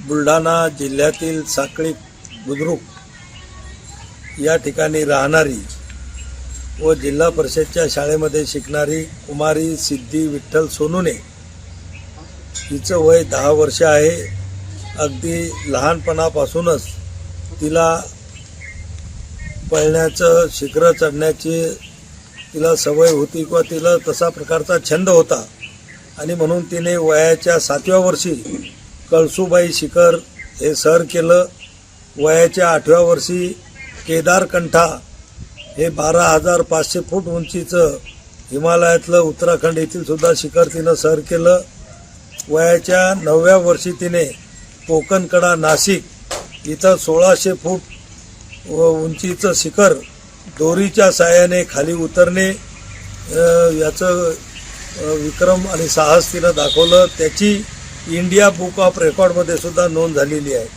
बुलढाणा जिल्ह्यातील साखळी बुद्रुक या ठिकाणी राहणारी व जिल्हा परिषदच्या शाळेमध्ये शिकणारी कुमारी सिद्धी विठ्ठल सोनुने, हिचं वय 10 वर्ष आहे। अगदी लहानपणापासूनच तिला पळण्याचं, शिखरं चढण्याची तिला सवय होती किंवा तिला तसा प्रकारचा छंद होता आणि म्हणून तिने वयाच्या 7व्या वर्षी कळसुबाई शिखर हे सर केलं। वयाच्या 8व्या वर्षी केदारकंठा हे 12,500 फूट उंचीचं हिमालयातलं उत्तराखंड येथील सुद्धा शिखर तिनं सर केलं। वयाच्या 9व्या वर्षी तिने कोकणकडा नाशिक इथं 1600 फूट उंचीचं शिखर दोरीच्या साहाय्याने खाली उतरणे याचं विक्रम आणि साहस तिनं दाखवलं। त्याची इंडिया बुक ऑफ रेकॉर्डमध्ये सुद्धा नोंद झालेली आहे।